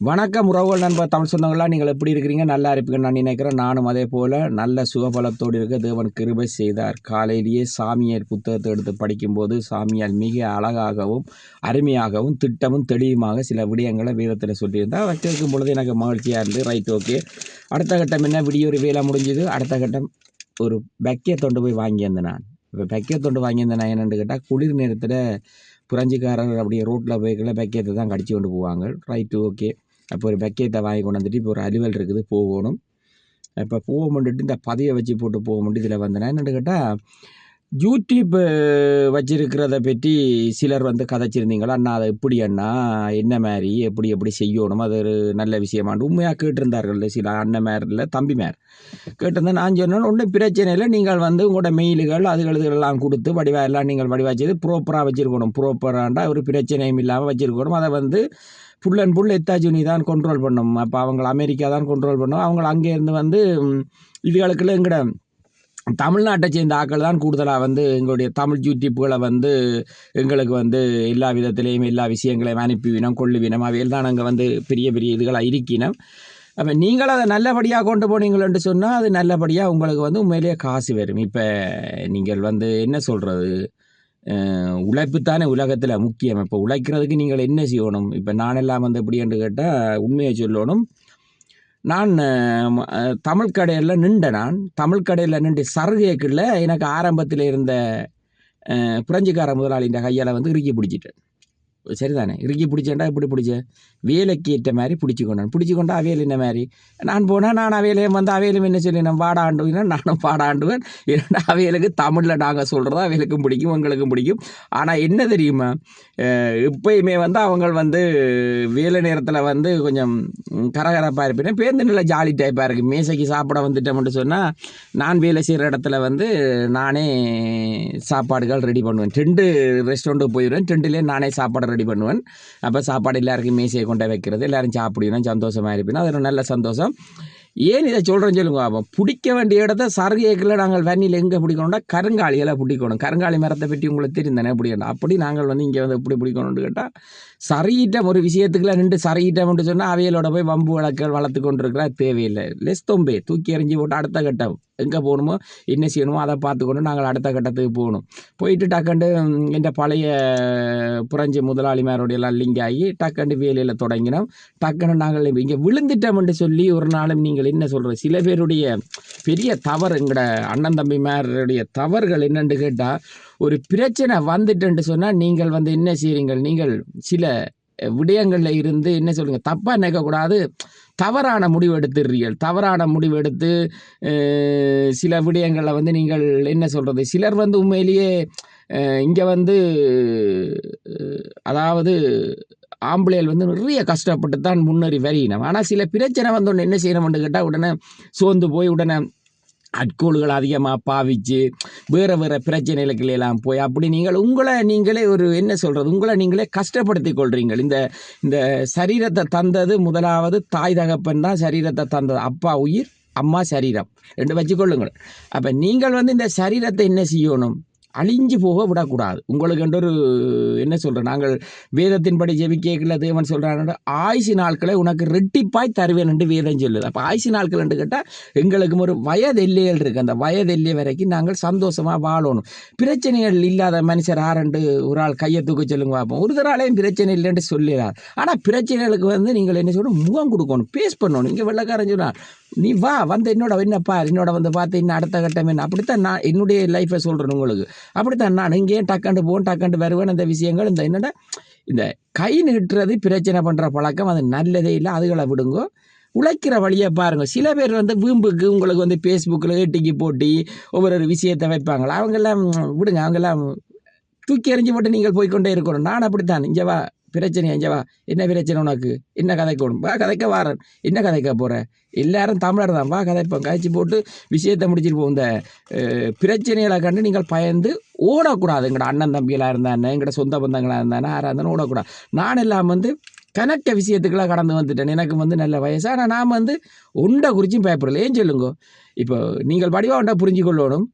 வணக்கம் உறவுகள் நண்பர் தமிழ் சொந்தங்களா, நீங்கள் எப்படி இருக்கிறீங்க? நல்லா இருப்பீங்கன்னு நான் நினைக்கிறேன். நானும் அதே போல் நல்ல சுகபலத்தோடு இருக்க தேவன் கிருபை செய்தார். காலையிலேயே சாமியார் புத்தகத்தை எடுத்து படிக்கும்போது சாமியார் மிக அழகாகவும் அருமையாகவும் திட்டமும் தெளிவுமாக சில விடயங்களை வேதத்தில் சொல்லியிருந்தால் அதை கேட்கும் பொழுது எனக்கு மகிழ்ச்சியாக இருந்து ரைட் ஓகே. அடுத்த கட்டம் என்ன, விடிய வேலை முடிஞ்சுது. அடுத்த கட்டம் ஒரு பக்கிய தொண்டு போய் வாங்கியிருந்தேன். நான் இப்போ பக்கிய தொண்டு வாங்கியிருந்தேன் நான் என்னென்னு கேட்டால், குளிர் நேரத்தில் புரஞ்சிக்காரர் அப்படியே ரோட்டில் போய்க்கல பக்கியத்தை தான் கடிச்சு கொண்டு போவாங்க. Right okay. அப்போ ஒரு பக்கெட்டை வாங்கி கொண்டு வந்துட்டு இப்போ ஒரு அலுவல் இருக்குது, போகணும். இப்போ போக முடிட்டு இந்த பதிவை வச்சு போட்டு போக முடியும். இதில் வந்தேன் என்னென்னு கேட்டால், யூடியூப் வச்சிருக்கிறத பற்றி சிலர் வந்து கதைச்சிருந்தீங்களா அண்ணா, அதை எப்படி அண்ணா, என்ன மாதிரி எப்படி எப்படி செய்யணும், அது ஒரு நல்ல விஷயமாண்டு உண்மையாக கேட்டிருந்தார்கள் சில அண்ணன் மேரில் தம்பி மேர் கேட்டிருந்தேன். நான் சொன்னேன் ஒன்றும் பிரச்சனை இல்லை, நீங்கள் வந்து உங்களோட மெயில்கள் அதுகளெல்லாம் கொடுத்து வடிவாக எல்லாம் நீங்கள் வடிவாக செய்து ப்ராப்பராக வச்சுருக்கணும். ப்ராப்பராண்டா ஒரு பிரச்சனையும் இல்லாமல் வச்சுருக்கணும். அதை வந்து ஃபுல் அண்ட் ஃபுல் எத்தாச்சுனி தான் கண்ட்ரோல் பண்ணணும். அப்போ அவங்க அமெரிக்கா தான் கண்ட்ரோல் பண்ணணும். அவங்க அங்கேருந்து வந்து இதுகளுக்குள்ள எங்கட தமிழ்நாட்டை சேர்ந்த ஆக்கள் தான் கூடுதலாக வந்து எங்களுடைய தமிழ் யூடியூப்புகளை வந்து எங்களுக்கு வந்து எல்லா விதத்திலையும் எல்லா விஷயங்களையும் அனுப்பிவினோம் கொள்ளுவினம். அவையில் தான் நாங்கள் வந்து பெரிய பெரிய இதுகளாக இருக்கினோம். அப்போ நீங்கள் அதை நல்லபடியாக கொண்டு போனீங்களென்று சொன்னால் அது நல்லபடியாக உங்களுக்கு வந்து உண்மையிலேயே காசு வரும். இப்போ நீங்கள் வந்து என்ன சொல்கிறது, உழைப்பு தானே உலகத்தில் முக்கியம். இப்போ உழைக்கிறதுக்கு நீங்கள் என்ன செய்யணும்? இப்போ நானெல்லாம் வந்து எப்படி என்று கேட்டால் உண்மையை சொல்லணும். நான் தமிழ் கடையில் நான் தமிழ் கடையில் நின்று சருகேக்கில் எனக்கு ஆரம்பத்தில் இருந்த புரஞ்சிக்கார முதலாளின்ற கையால் வந்து இறுக்கி பிடிச்சிட்டேன். சரிதானே, இறுக்கி பிடிச்சேன்டா இப்படி பிடிச்சேன், வேலைக்கு ஏற்ற மாதிரி பிடிச்சிக்கொண்டா அவையில் என்ன மாதிரி நான் போனால் நான் அவையிலையும் வந்து அவையிலும் என்ன சொல்லி நான் பாடாண்டுவேன்னா நானும் பாடாண்டுவேன். ஏன்னா அவைகளுக்கு தமிழில் நாங்கள் சொல்கிறதா அவைகளுக்கும் பிடிக்கும் எங்களுக்கும் பிடிக்கும். ஆனால் என்ன தெரியுமா, எப்பயுமே வந்து அவங்க வந்து வேலை நேரத்தில் வந்து கொஞ்சம் கரகரப்பாக இருப்பேன். பேருந்து நிலை ஜாலி டைப்பாக இருக்குது. மேசைக்கு சாப்பிட வந்துட்டோம்னு சொன்னால் நான் வேலை செய்கிற இடத்துல வந்து நானே சாப்பாடுகள் ரெடி பண்ணுவேன். 2 ரெஸ்டாரண்ட்டுக்கு போயிடுவேன், 2லேயே நானே சாப்பாடு ரெடி பண்ணுவேன். அப்போ சாப்பாடு எல்லாருக்கும் மேசையை கொண்டு வைக்கிறது, எல்லோரும் சாப்பிடுவேன், சந்தோஷமாக இருப்பேன். அது ஒரு நல்ல சந்தோஷம். ஏன் இதை சொல்கிறேன்னு சொல்லுங்க. அப்போ பிடிக்க வேண்டிய இடத்த சருகையில் நாங்கள் வன்னியில் எங்கே பிடிக்கணும்னா கருங்காலியெல்லாம் பிடிக்கணும். கருங்காலி மரத்தை பற்றி உங்களுக்கு தெரிந்தானே பிடிக்கணும். அப்படி நாங்கள் வந்து இங்கே வந்து எப்படி பிடிக்கணும்னு கேட்டால், சரியீட்டம் ஒரு விஷயத்துக்குள்ள நின்று சரியீட்டம்னு சொன்னால் அவைகளோட போய் வம்பு வழக்கல் வளர்த்து கொண்டு இருக்கிறா தேவையில்லை. லெஸ் தொம்பே தூக்கி எறிஞ்சி போட்டு அடுத்த கட்டம் எங்கே போகணுமோ என்ன செய்யணுமோ அதை பார்த்துக்கொண்டு நாங்கள் அடுத்த கட்டத்துக்கு போகணும். போயிட்டு டக்கண்டு இந்த பழைய புரஞ்சி முதலாளிமாரோடைய எல்லாம் லிங்க் ஆகி டக்கண்டு வேலையில் தொடங்கினோம். டக்குன்னு நாங்கள் இங்கே விழுந்துட்டோம்னு சொல்லி ஒரு நாளும் நீங்கள் என்ன சொல்கிறது, சில பேருடைய பெரிய தவறு, எங்கட அண்ணன் தம்பிமாருடைய தவறுகள் என்னென்னு கேட்டால், ஒரு பிரச்சனை வந்துட்டுன்னு சொன்னால் நீங்கள் வந்து என்ன செய்கிறீங்க, நீங்கள் சில விடயங்களில் இருந்து என்ன சொல்லுங்க தப்பாக நினைக்கக்கூடாது, தவறான முடிவு எடுத்துடுறீர்கள். தவறான முடிவு எடுத்து சில விடயங்களில் வந்து நீங்கள் என்ன சொல்கிறது, சிலர் வந்து உண்மையிலேயே இங்கே வந்து அதாவது ஆம்பளைகள் வந்து நிறைய கஷ்டப்பட்டு தான் முன்னேறி வரையினோம். ஆனால் சில பிரச்சனை வந்தோடனே என்ன செய்யணும்னு கேட்டால் உடனே சோர்ந்து போய் உடனே அட்கோள்கள் அதிகமாக பாவிச்சு வேறு வேறு பிரச்சனைகளுக்கு எல்லாம் போய் அப்படி நீங்கள் உங்களை நீங்களே ஒரு என்ன சொல்கிறது, உங்களை நீங்களே கஷ்டப்படுத்தி கொள்கிறீங்கள். இந்த சரீரத்தை தந்தது முதலாவது தாய் தகப்பன் தான் சரீரத்தை தந்தது. அப்பா உயிர், அம்மா சரீரம், 2 வச்சுக்கொள்ளுங்கள். அப்போ நீங்கள் வந்து இந்த சரீரத்தை என்ன செய்யணும், அழிஞ்சு போக விடக்கூடாது. உங்களுக்கு என்ற ஒரு என்ன சொல்கிறேன், நாங்கள் வேதத்தின்படி ஜெபிக்கல தேவன் சொல்கிறாங்க, ஆயுசு நாட்களை உனக்கு ரெட்டிப்பாய் தருவேன் என்று வேதம் சொல்லுது. அப்போ ஆயுசு நாட்கள் என்று கேட்டால் எங்களுக்கும் ஒரு வயது எல்லைகள் இருக்குது. அந்த வயது எல்லை வரைக்கும் நாங்கள் சந்தோஷமாக வாழணும். பிரச்சனைகள் இல்லாத மனுஷர் ஆரண்டு ஒரு ஆள் கையை தூக்க சொல்லுங்க பார்ப்போம். ஒரு தராலையும் பிரச்சனை இல்லைன்னு சொல்லிடாது. ஆனால் பிரச்சனைகளுக்கு வந்து நீங்கள் என்ன சொல்லணும், முகம் கொடுக்கணும், பேஸ் பண்ணணும். இங்கே வெள்ளக்காரன் சொன்னால் நீ வா வந்து என்னோட என்னப்பா என்னோட வந்து பார்த்து இன்னும் அடுத்த கட்டம் என்ன, அப்படித்தான் நான் என்னுடைய லைஃப்பை சொல்கிறேன் உங்களுக்கு. அப்படித்தான் நான் இங்கேயும் டக்காண்டு போவேன், டக்காண்டு வருவேன். இந்த விஷயங்கள் இந்த என்னடா இந்த கை நீட்டுறது பிரச்சனை பண்ணுற பழக்கம் அது நல்லதே இல்லை. அதுகளை விடுங்கோ, உழைக்கிற வழியை பாருங்கள். சில பேர் வந்து வீம்புக்கு உங்களுக்கு வந்து ஃபேஸ்புக்கில் ஏட்டிக்கு போட்டி ஒவ்வொரு விஷயத்தை வைப்பாங்களா, அவங்கெல்லாம் விடுங்க, அவங்கெல்லாம் தூக்கி எறிஞ்சு போட்டு நீங்கள் போய்கொண்டே இருக்கணும். நான் அப்படித்தான், இங்கே வா பிரச்சனை, இங்கே வா, என்ன பிரச்சனை உனக்கு, என்ன கதைக்கணும், வா கதைக்க வாரன், என்ன கதைக்க போகிற, எல்லாரும் தமிழர் தான், வா கதைப்போம், கதைச்சி போட்டு விஷயத்தை முடிச்சுட்டு போகும். இந்த பிரச்சனைகளை கண்டு நீங்கள் பயந்து ஓடக்கூடாது. எங்களோட அண்ணன் தம்பிகளாக இருந்தானே, எங்களோட சொந்த பந்தங்களாக இருந்தானே, யாராக இருந்தாலும் ஓடக்கூடாது. நான் எல்லாம் வந்து கணக்க விஷயத்துக்கெல்லாம் கடந்து வந்துட்டேன். எனக்கு வந்து நல்ல வயசு. ஆனால் நான் வந்து ஒன்றை குறிச்சும் பயப்படல. ஏன் சொல்லுங்க, இப்போ நீங்கள் வடிவாக ஒன்றை புரிஞ்சு கொள்ளணும்.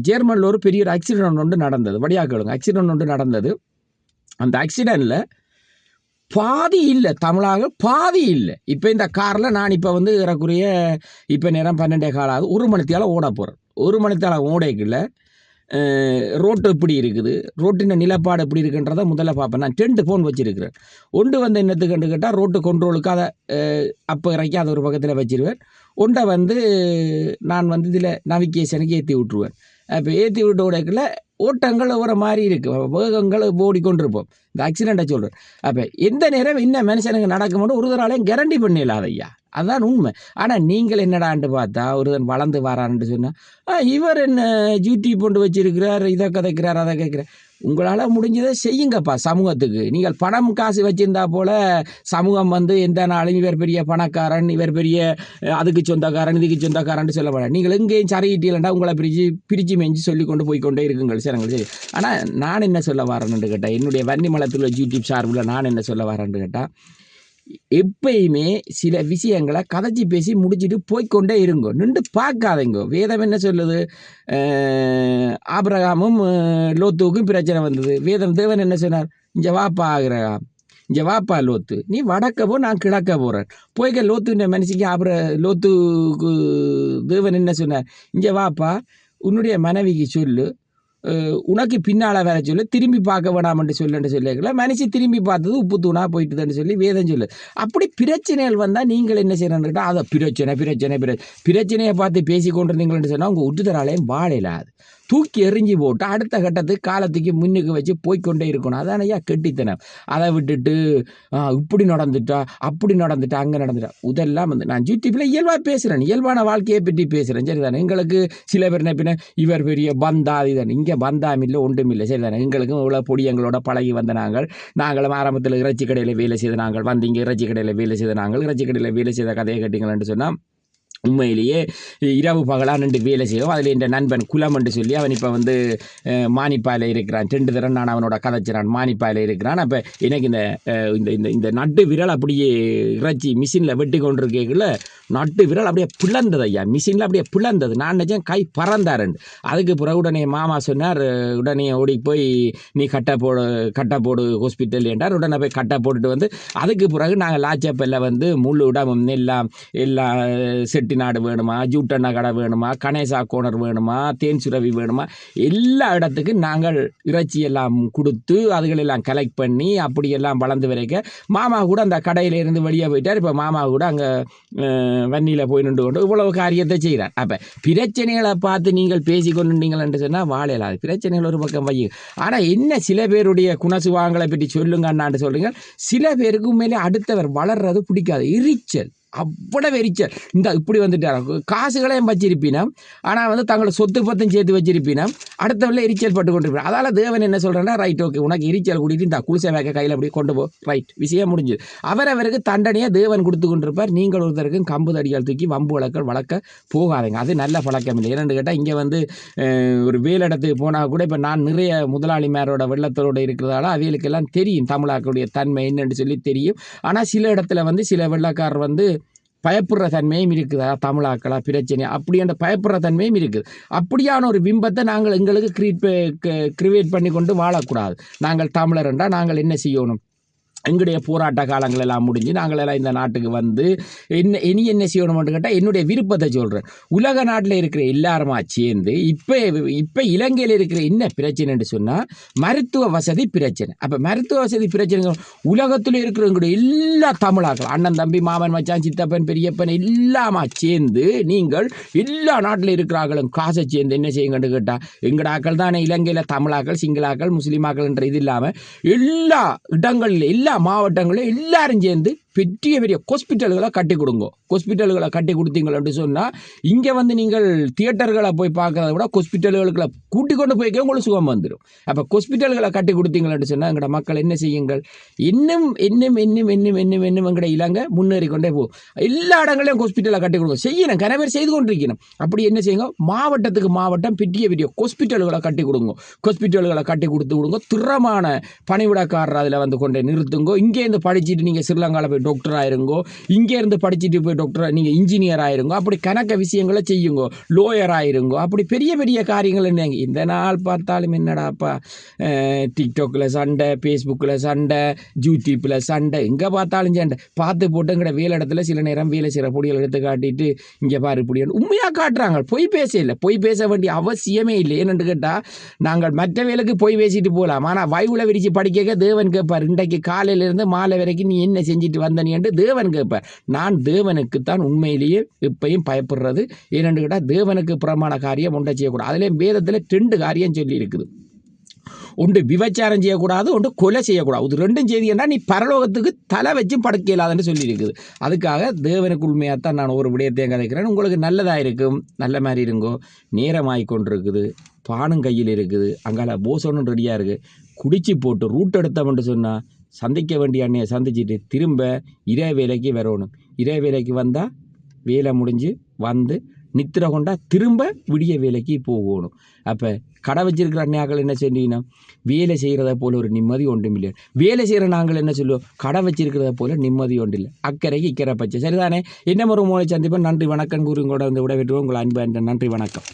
ஜெர்மனில் ஒரு பெரிய ஒரு ஆக்சிடென்ட் ஒன்று நடந்தது. வடிவாக கேளுங்க, ஆக்சிடென்ட் ஒன்று நடந்தது. அந்த ஆக்சிடெண்ட்டில் பாதி இல்லை, தமிழாக பாதி இல்லை. இப்போ இந்த காரில் நான் இப்போ வந்து ஏறக்குறைய இப்போ நேரம் 12 காலாவது, 1 மணித்தால ஓட போகிறேன். 1 மணித்தால ஓடைக்குள்ள ரோட்டு எப்படி இருக்குது, ரோட்டின் நிலப்பாடு எப்படி இருக்குன்றதை முதல்ல பார்ப்பேன். நான் 2 ஃபோன் வச்சுருக்கிறேன். ஒன்று வந்து என்னத்துக்குன்னு கேட்டால் ரோட்டு கண்ட்ரோலுக்கு அதை அப்போ இறக்கி அதை ஒரு பக்கத்தில் வச்சிருவேன். ஒன்றை வந்து நான் வந்து இதில் நவிகேஷனுக்கு ஏற்றி விட்ருவேன். இப்போ ஏற்றி விட்டு ஓடைக்குள்ள ஓட்டங்கள் ஒவ்வொரு மாதிரி இருக்குது, வேகங்கள் ஓடிக்கொண்டிருப்போம். இந்த ஆக்சிடெண்ட்டை சொல்கிறேன். அப்போ எந்த நேரம் என்ன மனுஷனுக்கு நடக்கும்போது ஒரு தராலையும் கேரண்டி பண்ணிடலாம் ஐயா, அதுதான் உண்மை. ஆனால் நீங்கள் என்னடான்ட்டு பார்த்தா ஒருதன் வளர்ந்து வரான்ட்டு சொன்னால் இவர் என்ன யூடியூப் கொண்டு வச்சிருக்கிறார், இதை கதைக்கிறார் அதை கேட்குறார். உங்களால் முடிஞ்சதை செய்யுங்கப்பா சமூகத்துக்கு. நீங்கள் பணம் காசு வச்சிருந்தா போல் சமூகம் வந்து எந்த நாளும் இவர் பெரிய பணக்காரன், இவர் பெரிய அதுக்கு சொந்தக்காரன், இதுக்கு சொந்தக்காரன் சொல்லப்படாது. நீங்கள் எங்கேயும் சரியிட்டீங்களா உங்களை பிரித்து மெஞ்சு சொல்லி கொண்டு போய்கொண்டே இருக்குங்கள் சரிங்கள் சரி. ஆனால் நான் என்ன சொல்ல வரேன்னு கேட்டால், என்னுடைய வன்னிமலத்தில் யூடியூப் சார்பில் நான் என்ன சொல்ல வரேன்னு கேட்டால், எப்பயுமே சில விஷயங்களை கதைச்சி பேசி முடிச்சுட்டு போய்கொண்டே இருங்கோ, நின்று பார்க்காதீங்கோ. வேதம் என்ன சொல்லுது, ஆபிரகாமும் லோத்துவுக்கும் பிரச்சனை வந்தது. வேதம் தேவன் என்ன சொன்னார், இங்கே வாப்பா ஆபிரகாம், இங்கே வாப்பா லோத்து, நீ வடக்க போ, நான் கிழக்க போகிறேன். போய்க்க லோத்துன்ற மனுஷிக்கு லோத்துக்கு தேவன் என்ன சொன்னார், இங்கே வாப்பா உன்னுடைய மனைவிக்கு சொல்லு, உனக்கு பின்னால் வேற சொல்லு, திரும்பி பார்க்க வேணாம்னு சொல்லுன்னு சொல்லிக்கல. மனுஷி திரும்பி பார்த்தது உப்பு தூணா போயிட்டுதுன்னு சொல்லி வேதம் சொல்லு. அப்படி பிரச்சனைகள் வந்தால் நீங்கள் என்ன செய்யணும்னு அதை பிரச்சனையை பார்த்து பேசி கொண்டிருந்தீங்கன்னு சொன்னால் உங்கள் உற்றுதராலையும் வாழையிலாது தூக்கி எறிஞ்சி போட்டு அடுத்த கட்டத்துக்கு காலத்துக்கு முன்னுக்கு வச்சு போய்கொண்டே இருக்கணும். அதான் ஐயா கெட்டித்தனம். அதை விட்டுட்டு இப்படி நடந்துட்டா அப்படி நடந்துட்டா அங்கே நடந்துட்டா இதெல்லாம் வந்து நான் யூடியூப்பில் இயல்பாக பேசுகிறேன், இயல்பான வாழ்க்கையை பற்றி பேசுகிறேன் சரிதானே. எங்களுக்கு சில பேர் என்ன இவர் பெரிய பந்தா இதுதானே, இங்கே பந்தாம் இல்லை ஒன்றும் இல்லை சரிதானே. எங்களுக்கும் இவ்வளோ பொடி எங்களோட பழகி வந்த நாங்களும் ஆரம்பத்தில் இறைச்சி கடையில் வேலை செய்த நாங்கள் வந்து இங்கே இறைச்சி கடையில் வேலை செய்த நாங்கள் இறைச்சி கடையில் வேலை செய்த கதையை கேட்டீங்களேன்னு சொன்னால் உண்மையிலேயே இரவு பகலாக 2 வேலை செய்வோம். அதில் என் நண்பன் குலம் என்று சொல்லி அவன் இப்போ வந்து மானிப்பாயில் இருக்கிறான். 2 தரம் நான் அவனோட கதைச்சிறான், மானிப்பாயில் இருக்கிறான். அப்போ எனக்கு இந்த நட்டு விரல் அப்படியே இறைச்சி மிஷினில் வெட்டி கொண்டிருக்கல, நட்டு விரல் அப்படியே பிளந்தது ஐயா, மிஷினில் அப்படியே பிளந்தது. நான் நினச்சேன் கை பறந்தாருண்டு. அதுக்கு பிறகு உடனே மாமா சொன்னார், உடனே ஓடி போய் நீ கட்டை போடு ஹாஸ்பிட்டல் என்றார். உடனே போய் கட்டை போட்டுட்டு வந்து அதுக்கு பிறகு நாங்கள் லாச்சப்பல்ல வந்து முழு இடமும் எல்லாம் செட்டு நாடு வேணுமா, ஜூட்டண்ணா கடை வேணுமா, கணேசா கோனர் வேணுமா, தேன் சுரவி வேணுமா, எல்லா இடத்துக்கும் நாங்கள் இறைச்சி எல்லாம் கொடுத்து அதுகளெல்லாம் கலெக்ட் பண்ணி அப்படியெல்லாம் வளர்ந்து வரைக்க மாமா கூட அந்த கடையிலேருந்து வெளியே போயிட்டார். இப்போ மாமா கூட அங்கே வன்னியில் போய் நின்று கொண்டு இவ்வளவு காரியத்தை செய்கிறார். அப்போ பிரச்சனைகளை பார்த்து நீங்கள் பேசி கொண்டுட்டீங்கள் என்று சொன்னால் வாழையிலாது. பிரச்சனைகள் ஒரு பக்கம் வையும். ஆனால் என்ன சில பேருடைய குணசுவாங்களை பற்றி சொல்லுங்கன்னான்னு சொல்கிறீங்க. சில பேருக்கு மேலே அடுத்தவர் வளர்றது பிடிக்காது, எரிச்சல், அவ்வளவு எரிச்சல். இந்த இப்படி வந்துட்டாங்க, காசுகளையும் வச்சிருப்பினா ஆனால் வந்து தங்களை சொத்து பத்தும் சேர்த்து வச்சிருப்பினா அடுத்தவரில் எரிச்சல் பட்டு கொண்டிருப்பேன். அதால் தேவன் என்ன சொல்கிறேன்னா, ரைட் ஓகே உனக்கு எரிச்சல் கூட்டிட்டு இந்த குளிசை வேக்க கையில் அப்படி கொண்டு போ, ரைட் விஷயம் முடிஞ்சுது. அவரவருக்கு தண்டனையாக தேவன் கொடுத்து கொண்டிருப்பார். நீங்கள் ஒருத்தருக்கும் கம்பு தடியால் தூக்கி வம்பு வளர்க்க போகாதீங்க, அது நல்ல பழக்கம் இல்லை. என்னென்னு கேட்டால் இங்கே வந்து ஒரு வேலையிடத்துக்கு போனால் கூட இப்போ நான் நிறைய முதலாளிமாரோட வெள்ளத்தோடு இருக்கிறதால அவைகளுக்கெல்லாம் தெரியும் தமிழாக்களுடைய தன்மை என்னென்னு சொல்லி தெரியும். ஆனால் சில இடத்துல வந்து சில வெள்ளக்காரர் வந்து பயப்படுற தன்மையும் இருக்குதா, தமிழாக்களா பிரச்சனை அப்படின்ற பயப்படுற தன்மையும் இருக்குது. அப்படியான ஒரு பிம்பத்தை நாங்கள் எங்களுக்கு கிரியேட் பண்ணி கொண்டு வாழக்கூடாது. நாங்கள் தமிழர் என்றால் நாங்கள் என்ன செய்யணும், எங்களுடைய போராட்ட காலங்கள் எல்லாம் முடிஞ்சு நாங்கள் எல்லாம் இந்த நாட்டுக்கு வந்து இனி என்ன செய்யணும்னு கேட்டால் என்னுடைய விருப்பத்தை சொல்கிறேன். உலக நாட்டில் இருக்கிற எல்லாருமா சேர்ந்து இப்போ இலங்கையில் இருக்கிற என்ன பிரச்சனைன்னு சொன்னால் மருத்துவ வசதி பிரச்சனை. அப்போ மருத்துவ வசதி பிரச்சனை உலகத்தில் இருக்கிற எங்களுடைய எல்லா தமிழாக்கள் அண்ணன் தம்பி மாமன் மச்சான் சித்தப்பன் பெரியப்பன் எல்லாமா சேர்ந்து நீங்கள் எல்லா நாட்டில் இருக்கிறார்களும் காசை சேர்ந்து என்ன செய்யுங்கன்னு கேட்டால் எங்களோட ஆக்கள் தானே இலங்கையில் தமிழாக்கள் சிங்களாக்கள் முஸ்லீமாக்கள் என்ற இது இல்லாமல் எல்லா இடங்களில் எல்லா மாவட்டங்களிலும் எல்லாரும் சேர்ந்து பெரிய ஹாஸ்பிட்டல்களை கட்டி கொடுங்க. ஹாஸ்பிட்டல்களை கட்டி கொடுத்தீங்கன்னு சொன்னால் இங்கே வந்து நீங்கள் தியேட்டர்களை போய் பார்க்கறத விட ஹாஸ்பிட்டல்களுக்குள்ள கூட்டிக் கொண்டு போய்க்க உங்களுக்கு சுகம் வந்துடும். அப்போ ஹாஸ்பிட்டல்களை கட்டி கொடுத்தீங்கன்னு சொன்னால் எங்களோட மக்கள் என்ன செய்யுங்கள், இன்னும் எங்களோட இலங்கை முன்னேறி கொண்டே போகும். எல்லா இடங்களையும் ஹாஸ்பிட்டலை கட்டி கொடுங்க, செய்யணும், கன பேர் செய்து கொண்டிருக்கணும். அப்படி என்ன செய்யுங்க, மாவட்டத்துக்கு மாவட்டம் பெரிய ஹாஸ்பிட்டல்களை கட்டி கொடுங்க. ஹாஸ்பிட்டல்களை கட்டி கொடுத்து விடுங்க. திறமான பணிவிடக்காரர் அதில் வந்து கொண்டே நிறுத்துங்க. இங்கேருந்து படிச்சுட்டு நீங்கள் ஸ்ரீலங்காவில் போய் டாக்டர் ஆயிருங்கோ, இங்கேருந்து படிச்சுட்டு போய் டாக்டர் நீங்கள் இன்ஜினியர் ஆயிருங்கோ, அப்படி கணக்க விஷயங்களை செய்யுங்கோ, லோயர் ஆயிருங்கோ, அப்படி பெரிய பெரிய காரியங்கள் என்ன இந்த நாள் பார்த்தாலும் என்னடாப்பா டிக்டாக்கில் சண்டை, ஃபேஸ்புக்கில் சண்டை, யூடியூப்பில் சண்டை, எங்கே பார்த்தாலும் சண்டை பார்த்து போட்டுங்கிற வேலை இடத்துல சில நேரம் வேலை செய்கிற பொடிகள் எடுத்து காட்டிட்டு இங்கே பாரு இப்படி உண்மையாக காட்டுறாங்க. பொய் பேச இல்லை, பொய் பேச வேண்டிய அவசியமே இல்லை. ஏன்னு கேட்டால் நாங்கள் மற்ற வேலைக்கு பொய் பேசிட்டு போகலாம், ஆனால் வாயுவில் விரித்து படிக்க தேவன் கேட்பார், இன்றைக்கு காலையிலேருந்து மாலை வரைக்கும் நீ என்ன செஞ்சுட்டு வந்தனி என்று தேவன் கேட்பார். நான் தேவனுக்குத்தான் உண்மையிலேயே எப்பையும் பயப்படுறது. ஏன்னு கேட்டால் தேவனுக்கு புறமான காரியம் ஒன்றை செய்யக்கூடாது. அதுலேயும் வேதத்தில் 2 காரியம் சொல்லி இருக்குது. ஒன்று விபச்சாரம் செய்யக்கூடாது, ஒன்று கொலை செய்யக்கூடாது. இது 2 செய்தின்னா நீ பரலோகத்துக்கு தலை வச்சும் படுக்க இல்லாதன்னு சொல்லியிருக்குது. அதுக்காக தேவனுக்கு உண்மையாகத்தான் நான் ஒரு விடயத்தையும் கதைக்கிறேன். உங்களுக்கு நல்லதாக இருக்கும், நல்ல மாதிரி இருங்கோ. நேரமாகி கொண்டிருக்குது, பானும் கையில் இருக்குது, அங்கால போசோனும் ரெடியாக இருக்குது. குடிச்சு போட்டு ரூட் எடுத்தோம்னு சொன்னால் சந்திக்க வேண்டிய அண்ணையை சந்திச்சுட்டு திரும்ப இரவு வேலைக்கு வரணும். இரவு வேலைக்கு வந்தால் வேலை முடிஞ்சு வந்து நித்திர கொண்டா திரும்ப விடிய வேலைக்கு போகணும். அப்போ கடை வச்சிருக்கிற அண்ணியாக்கள் என்ன சொன்னீங்கன்னா, வேலை செய்கிறத போல் ஒரு நிம்மதி ஒன்றும் இல்லை. வேலை செய்கிற நாங்கள் என்ன சொல்லுவோம், கடை வச்சிருக்கிறத போல் நிம்மதி ஒன்றும் இல்லை. அக்கறைக்கு இக்கரை பச்சை. சரிதானே? என்ன ஒரு மூளை சந்திப்பேன். நன்றி வணக்கம் கூறுங்கூட வந்து விட வெட்டுவோம். உங்கள் அன்பு நன்றி வணக்கம்.